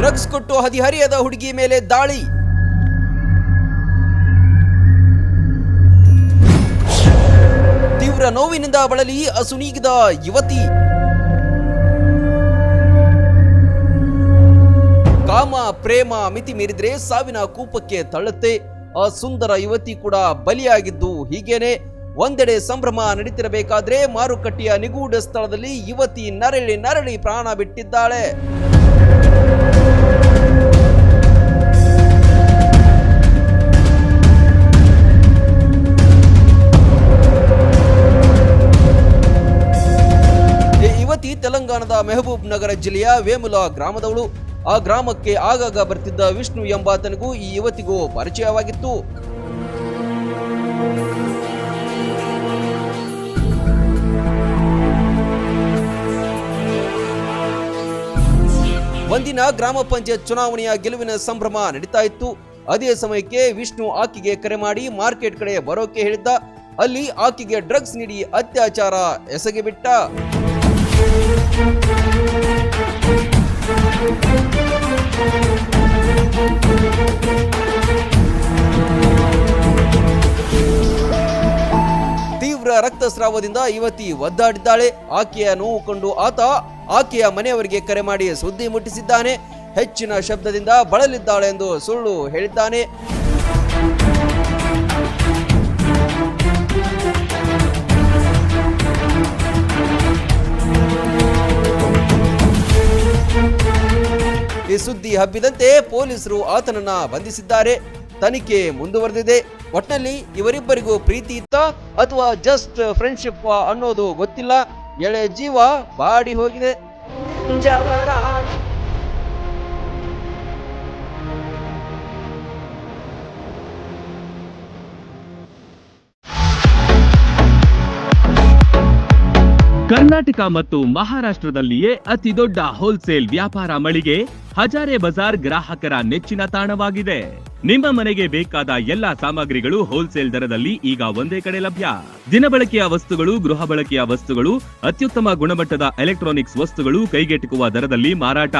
Drugs ಕೊಟ್ಟು ಹದಿಹರಿಯದ ಹುಡುಗಿ ಮೇಲೆ ದಾಳಿ. ತೀವ್ರ ನೋವಿನಿಂದ ಬಳಲಿ ಅಸುನೀಗಿದ ಯುವತಿ. ಕಾಮ ಪ್ರೇಮ ಮಿತಿ ಮೀರಿದ್ರೆ ಸಾವಿನ ಕೂಪಕ್ಕೆ ತಳ್ಳುತ್ತೆ. ಆ ಸುಂದರ ಯುವತಿ ಕೂಡ ಬಲಿಯಾಗಿದ್ದು ಹೀಗೇನೆ. ಒಂದೆಡೆ ಸಂಭ್ರಮ ನಡೀತಿರಬೇಕಾದ್ರೆ ಮಾರುಕಟ್ಟೆಯ ನಿಗೂಢ ಸ್ಥಳದಲ್ಲಿ ಯುವತಿ ನರಳಿ ಪ್ರಾಣ ಬಿಟ್ಟಿದ್ದಾಳೆ. ಯುವತಿ ತೆಲಂಗಾಣದ ಮೆಹಬೂಬ್ ನಗರ ಜಿಲ್ಲೆಯ ವೇಮುಲ ಗ್ರಾಮದವಳು. ಆ ಗ್ರಾಮಕ್ಕೆ ಆಗಾಗ ಬರ್ತಿದ್ದ ವಿಷ್ಣು ಎಂಬಾತನಿಗೂ ಈ ಯುವತಿಗೂ ಪರಿಚಯವಾಗಿತ್ತು. ಒಂದಿನ ಗ್ರಾಮ ಪಂಚಾಯತ್ ಚುನಾವಣೆಯ ಗೆಲುವಿನ ಸಂಭ್ರಮ ನಡೀತಾ ಇತ್ತು. ಅದೇ ಸಮಯಕ್ಕೆ ವಿಷ್ಣು ಆಕೆಗೆ ಕರೆ ಮಾಡಿ ಮಾರ್ಕೆಟ್ ಕಡೆ ಬರೋಕೆ ಹೇಳಿದ್ದ. ಅಲ್ಲಿ ಆಕೆಗೆ ಡ್ರಗ್ಸ್ ನೀಡಿ ಅತ್ಯಾಚಾರ ಎಸಗಿಬಿಟ್ಟ. ತೀವ್ರ ರಕ್ತಸ್ರಾವದಿಂದ ಯುವತಿ ಒದ್ದಾಡಿದ್ದಾಳೆ. ಆಕೆಯ ನೋವು ಕಂಡು ಆತ ಆಕೆಯ ಮನೆಯವರಿಗೆ ಕರೆ ಮಾಡಿ ಸುದ್ದಿ ಮುಟ್ಟಿಸಿದ್ದಾನೆ. ಹೆಚ್ಚಿನ ಶಬ್ದದಿಂದ ಬಳಲಿದ್ದಾಳೆ ಎಂದು ಸುಳ್ಳು ಹೇಳಿದ್ದಾನೆ. ಈ ಸುದ್ದಿ ಹಬ್ಬಿದಂತೆ ಪೊಲೀಸರು ಆತನನ್ನ ಬಂಧಿಸಿದ್ದಾರೆ. ತನಿಖೆ ಮುಂದುವರೆದಿದೆ. ಒಟ್ನಲ್ಲಿ ಇವರಿಬ್ಬರಿಗೂ ಪ್ರೀತಿ ಇತ್ತ ಅಥವಾ ಜಸ್ಟ್ ಫ್ರೆಂಡ್ಶಿಪ್ ಅನ್ನೋದು ಗೊತ್ತಿಲ್ಲ. ಎಳೆ ಜೀವ ಬಾಡಿ ಹೋಗಿದೆ. ಕರ್ನಾಟಕ ಮತ್ತು ಮಹಾರಾಷ್ಟ್ರದಲ್ಲಿಯೇ ಅತಿ ದೊಡ್ಡ ಹೋಲ್ಸೇಲ್ ವ್ಯಾಪಾರ ಮಳಿಗೆ ಹಜಾರೆ ಬಜಾರ್ ಗ್ರಾಹಕರ ನೆಚ್ಚಿನ ತಾಣವಾಗಿದೆ. ನಿಮ್ಮ ಮನೆಗೆ ಬೇಕಾದ ಎಲ್ಲಾ ಸಾಮಗ್ರಿಗಳು ಹೋಲ್ಸೇಲ್ ದರದಲ್ಲಿ ಈಗ ಒಂದೇ ಕಡೆ ಲಭ್ಯ. ದಿನಬಳಕೆಯ ವಸ್ತುಗಳು, ಗೃಹ ಬಳಕೆಯ ವಸ್ತುಗಳು, ಅತ್ಯುತ್ತಮ ಗುಣಮಟ್ಟದ ಎಲೆಕ್ಟ್ರಾನಿಕ್ಸ್ ವಸ್ತುಗಳು ಕೈಗೆಟುಕುವ ದರದಲ್ಲಿ ಮಾರಾಟ.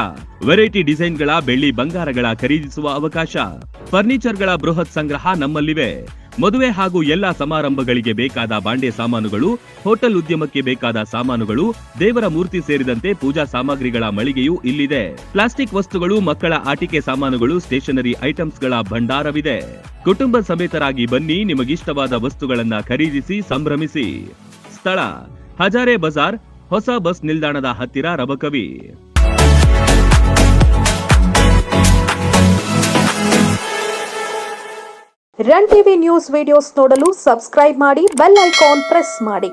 ವೆರೈಟಿ ಡಿಸೈನ್ಗಳ ಬೆಳ್ಳಿ ಬಂಗಾರಗಳ ಖರೀದಿಸುವ ಅವಕಾಶ. ಫರ್ನಿಚರ್ಗಳ ಬೃಹತ್ ಸಂಗ್ರಹ ನಮ್ಮಲ್ಲಿವೆ. ಮದುವೆ ಹಾಗೂ ಎಲ್ಲಾ ಸಮಾರಂಭಗಳಿಗೆ ಬೇಕಾದ ಬಾಂಡೆ ಸಾಮಾನುಗಳು, ಹೋಟೆಲ್ ಉದ್ಯಮಕ್ಕೆ ಬೇಕಾದ ಸಾಮಾನುಗಳು, ದೇವರ ಮೂರ್ತಿ ಸೇರಿದಂತೆ ಪೂಜಾ ಸಾಮಗ್ರಿಗಳ ಮಳಿಗೆಯೂ ಇಲ್ಲಿದೆ. ಪ್ಲಾಸ್ಟಿಕ್ ವಸ್ತುಗಳು, ಮಕ್ಕಳ ಆಟಿಕೆ ಸಾಮಾನುಗಳು, ಸ್ಟೇಷನರಿ ಐಟಮ್ಸ್ಗಳ ಭಂಡಾರವಿದೆ. ಕುಟುಂಬ ಸಮೇತರಾಗಿ ಬನ್ನಿ, ನಿಮಗಿಷ್ಟವಾದ ವಸ್ತುಗಳನ್ನ ಖರೀದಿಸಿ ಸಂಭ್ರಮಿಸಿ. ಸ್ಥಳ ಹಜಾರೆ ಬಜಾರ್, ಹೊಸ ಬಸ್ ನಿಲ್ದಾಣದ ಹತ್ತಿರ, Rabakavi. Run TV news videos ನೋಡಲು ಸಬ್ಸ್ಕ್ರೈಬ್ ಮಾಡಿ, ಬೆಲ್ ಐಕಾನ್ ಪ್ರೆಸ್ ಮಾಡಿ.